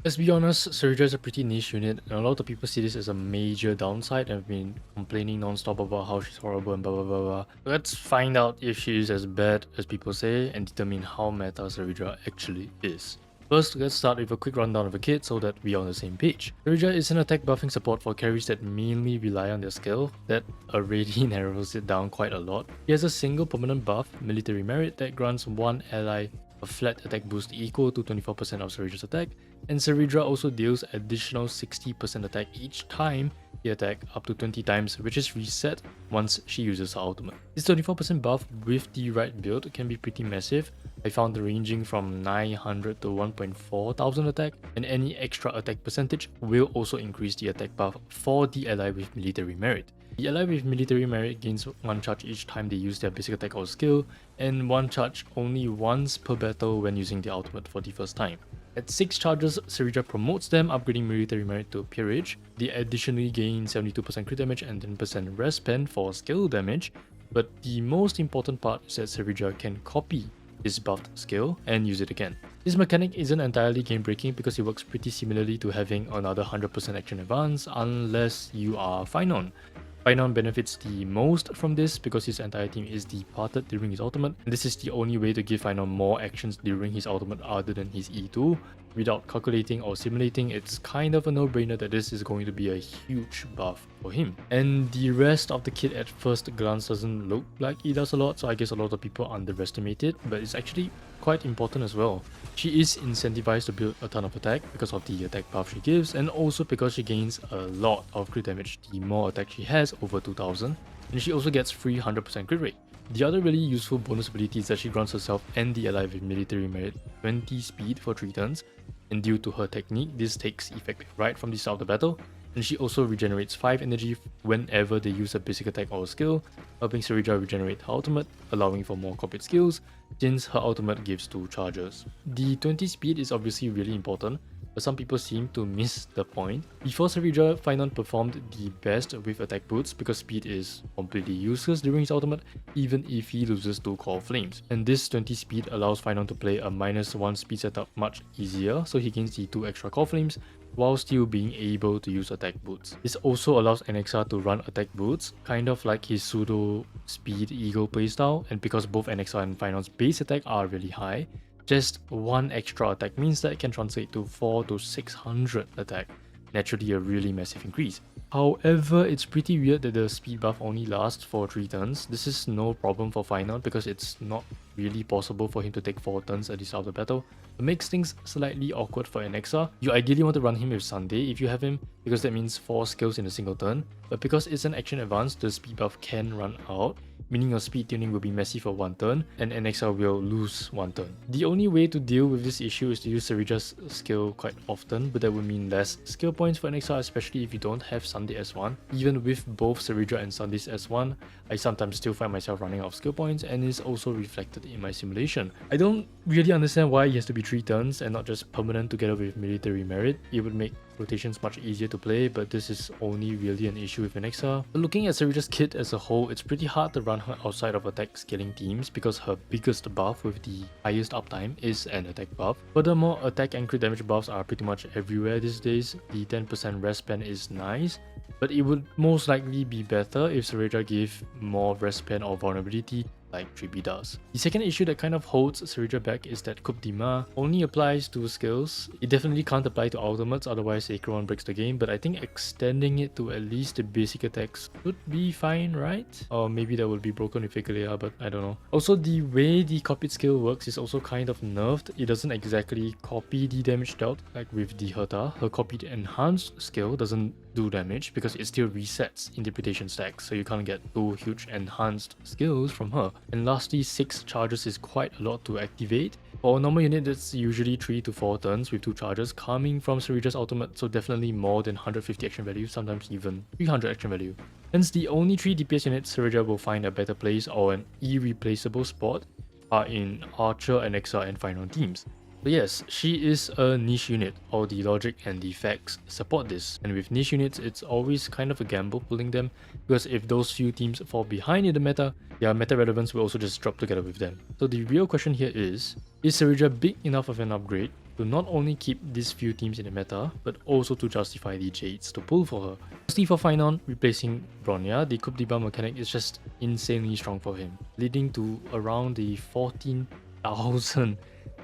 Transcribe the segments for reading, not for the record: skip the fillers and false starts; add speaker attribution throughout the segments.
Speaker 1: Let's be honest, Cerydra is a pretty niche unit, and a lot of people see this as a major downside and have been complaining non-stop about how she's horrible and blah blah blah blah. Let's find out if she is as bad as people say and determine how meta Cerydra actually is. First, let's start with a quick rundown of the kit so that we are on the same page. Cerydra is an attack buffing support for carries that mainly rely on their skill that already narrows it down quite a lot. He has a single permanent buff, Military Merit, that grants one ally a flat attack boost equal to 24% of Cerydra's attack, and Cerydra also deals additional 60% attack each time they attack, up to 20 times, which is reset once she uses her ultimate. This 24% buff with the right build can be pretty massive. I found ranging from 900 to 1.4 thousand attack, and any extra attack percentage will also increase the attack buff for the ally with military merit. The ally with military merit gains 1 charge each time they use their basic attack or skill, and 1 charge only once per battle when using the ultimate for the first time. At 6 charges, Cerydra promotes them, upgrading military merit to peerage. They additionally gain 72% crit damage and 10% rest pen for skill damage, but the most important part is that Cerydra can copy this buffed skill and use it again. This mechanic isn't entirely game breaking because it works pretty similarly to having another 100% action advance unless you are Phainon. Phainon benefits the most from this because his entire team is departed during his ultimate, and this is the only way to give Phainon more actions during his ultimate other than his E2. Without calculating or simulating, it's kind of a no-brainer that this is going to be a huge buff for him. And the rest of the kit at first glance doesn't look like he does a lot, so I guess a lot of people underestimate it, but it's actually quite important as well. She is incentivized to build a ton of attack because of the attack buff she gives, and also because she gains a lot of crit damage the more attack she has, over 2000, and she also gets free 100% crit rate. The other really useful bonus ability is that she grants herself and the ally with military merit 20 speed for 3 turns, and due to her technique, this takes effect right from the start of the battle, and she also regenerates 5 energy whenever they use a basic attack or skill, helping Cerydra regenerate her ultimate, allowing for more corporate skills, since her ultimate gives 2 charges. The 20 speed is obviously really important, but some people seem to miss the point. Before Cerydra, Phainon performed the best with attack boots because speed is completely useless during his ultimate, even if he loses 2 core flames. And this 20 speed allows Phainon to play a -1 speed setup much easier, so he gains the 2 extra core flames while still being able to use attack boots. This also allows Anaxa to run attack boots, kind of like his pseudo speed eagle playstyle, and because both Anaxa and Phainon's base attack are really high, just 1 extra attack means that it can translate to 400 to 600 attack, naturally a really massive increase. However, it's pretty weird that the speed buff only lasts for 3 turns. This is no problem for Phainon because it's not really possible for him to take 4 turns at the start of the battle. It makes things slightly awkward for Anaxa. You ideally want to run him with Sunday if you have him, because that means 4 skills in a single turn, but because it's an action advance, the speed buff can run out, meaning your speed tuning will be messy for 1 turn, and Anaxa will lose 1 turn. The only way to deal with this issue is to use Cerydra's skill quite often, but that would mean less skill points for Anaxa, especially if you don't have Sunday S1. Even with both Cerydra and Sunday's S1, I sometimes still find myself running out of skill points, and it's also reflected in my simulation. I don't really understand why he has to be 3 turns and not just permanent together with military merit. It would make rotations much easier to play, but this is only really an issue with Anaxa. But looking at Cerydra's kit as a whole, it's pretty hard to run her outside of attack scaling teams because her biggest buff with the highest uptime is an attack buff. Furthermore, attack and crit damage buffs are pretty much everywhere these days. The 10% rest pen is nice, but it would most likely be better if Cerydra gave more rest pen or vulnerability like 3B does. The second issue that kind of holds Cerydra back is that Coup Dima only applies to skills. It definitely can't apply to ultimates, otherwise Acron breaks the game, but I think extending it to at least the basic attacks would be fine, right? Or maybe that would be broken with Igalea, but I don't know. Also, the way the copied skill works is also kind of nerfed. It doesn't exactly copy the damage dealt like with the Herta. Her copied enhanced skill doesn't do damage because it still resets interpretation stacks, so you can't get 2 huge enhanced skills from her. And lastly, 6 charges is quite a lot to activate. For a normal unit, that's usually 3 to 4 turns with 2 charges coming from Cerydra's ultimate, so definitely more than 150 action value, sometimes even 300 action value. Hence, the only 3 DPS units Cerydra will find a better place or an irreplaceable spot are in Archer, Anaxa, and Phainon teams. But yes, she is a niche unit. All the logic and the facts support this. And with niche units, it's always kind of a gamble pulling them, because if those few teams fall behind in the meta, their meta relevance will also just drop together with them. So the real question here is Cerydra big enough of an upgrade? to not only keep these few teams in the meta, but also to justify the Jades to pull for her. Firstly, for Phainon, replacing Bronya, the Coup de Bar mechanic is just insanely strong for him, leading to around the 14,000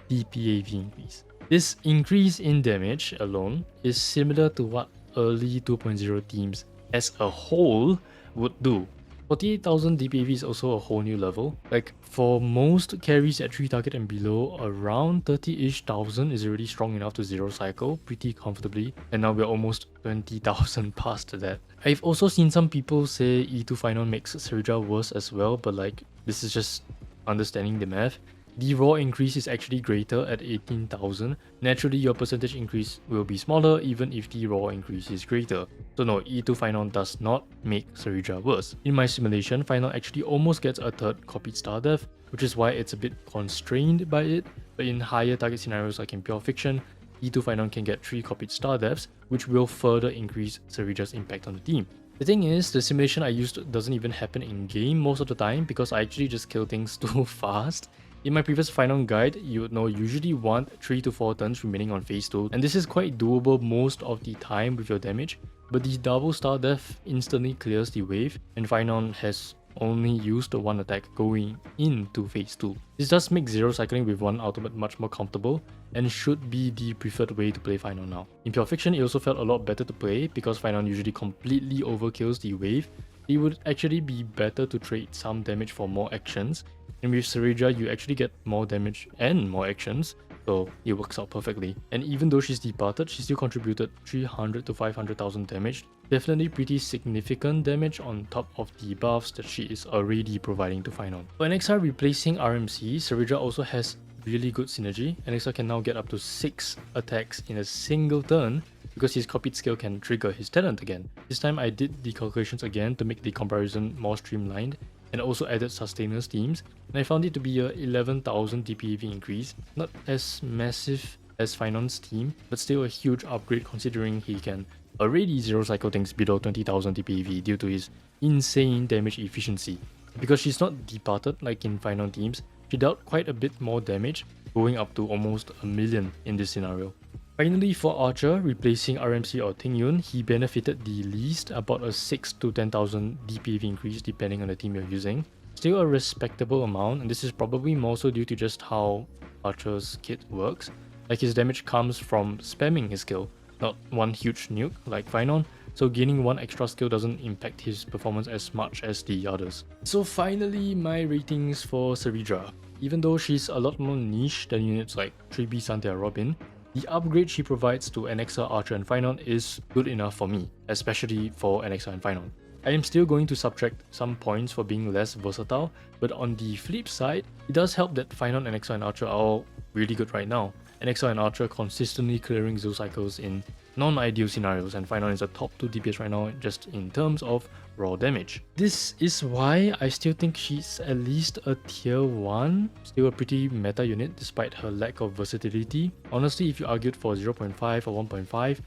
Speaker 1: DPAV increase. This increase in damage alone is similar to what early 2.0 teams as a whole would do. 48,000 DPAV is also a whole new level. Like, for most carries at 3 target and below, around 30-ish thousand is already strong enough to zero cycle pretty comfortably, and now we're almost 20,000 past that. I've also seen some people say E2 Phainon makes Cerydra worse as well, but like, this is just understanding the math. The raw increase is actually greater at 18,000. Naturally, your percentage increase will be smaller even if the raw increase is greater. So no, E2 Phainon does not make Cerydra worse. In my simulation, Phainon actually almost gets a third copied star death, which is why it's a bit constrained by it. But in higher target scenarios like in Pure Fiction, E2 Phainon can get 3 copied star deaths, which will further increase Cerydra's impact on the team. The thing is, the simulation I used doesn't even happen in game most of the time because I actually just kill things too fast. In my previous Phainon guide, you would know usually want 3 to 4 turns remaining on phase 2, and this is quite doable most of the time with your damage, but the double star death instantly clears the wave, and Phainon has only used the one attack going into phase 2. This does make zero cycling with one ultimate much more comfortable, and should be the preferred way to play Phainon now. In Pure Fiction, it also felt a lot better to play because Phainon usually completely overkills the wave. It would actually be better to trade some damage for more actions, and with Cerydra you actually get more damage and more actions, so it works out perfectly. And even though she's departed, she still contributed 300 to 500,000 damage, definitely pretty significant damage on top of the buffs that she is already providing to Phainon. For Anaxa replacing RMC, Cerydra also has really good synergy. Anaxa can now get up to 6 attacks in a single turn, because his copied skill can trigger his talent again. This time I did the calculations again to make the comparison more streamlined, and also added sustainer teams, and I found it to be a 11,000 DPAV increase. Not as massive as Phainon's team, but still a huge upgrade considering he can already zero cycle things below 20,000 DPAV due to his insane damage efficiency. Because she's not departed like in Phainon teams, she dealt quite a bit more damage, going up to almost a million in this scenario. Finally, for Archer, replacing RMC or Tingyun, he benefited the least, about a 6 to 10,000 DPAV increase depending on the team you're using. Still a respectable amount, and this is probably more so due to just how Archer's kit works. Like, his damage comes from spamming his skill, not one huge nuke like Phainon, so gaining one extra skill doesn't impact his performance as much as the others. So finally, my ratings for Cerydra. Even though she's a lot more niche than units like 3B Santia Robin, the upgrade she provides to Anaxa, Archer and Phainon is good enough for me, especially for Anaxa and Phainon. I am still going to subtract some points for being less versatile, but on the flip side, it does help that Phainon, Anaxa and Archer are all really good right now. Anaxa and Archer consistently clearing Zoo cycles in non-ideal scenarios, and Phainon is a top 2 DPS right now just in terms of raw damage. This is why I still think she's at least a tier 1, still a pretty meta unit despite her lack of versatility. Honestly, if you argued for 0.5 or 1.5,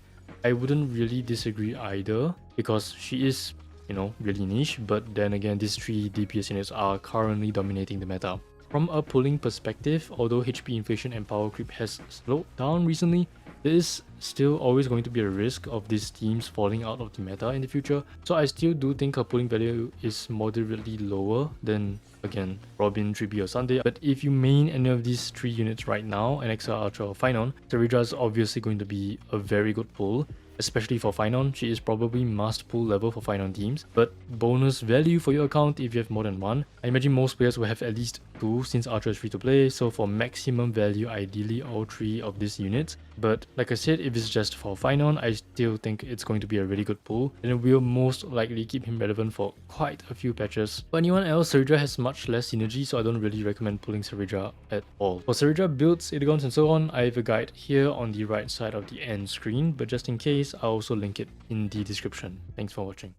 Speaker 1: I wouldn't really disagree either, because she is, you know, really niche, but then again these 3 DPS units are currently dominating the meta. From a pulling perspective, although HP inflation and power creep has slowed down recently, there is still always going to be a risk of these teams falling out of the meta in the future, so I still do think her pulling value is moderately lower than, again, Robin, 3B or Sunday. But if you main any of these 3 units right now, Anaxa, Archer or Phainon, Cerydra is obviously going to be a very good pull. Especially for Phainon, she is probably must pull level for Phainon teams, but bonus value for your account if you have more than 1. I imagine most players will have at least 2 since Archer is free to play, so for maximum value ideally all 3 of these units. But like I said, if it's just for Phainon, I still think it's going to be a really good pull, and it will most likely keep him relevant for quite a few patches. For anyone else, Cerydra has much less synergy, so I don't really recommend pulling Cerydra at all. For Cerydra builds, Idagons and so on, I have a guide here on the right side of the end screen, but just in case, I'll also link it in the description. Thanks for watching.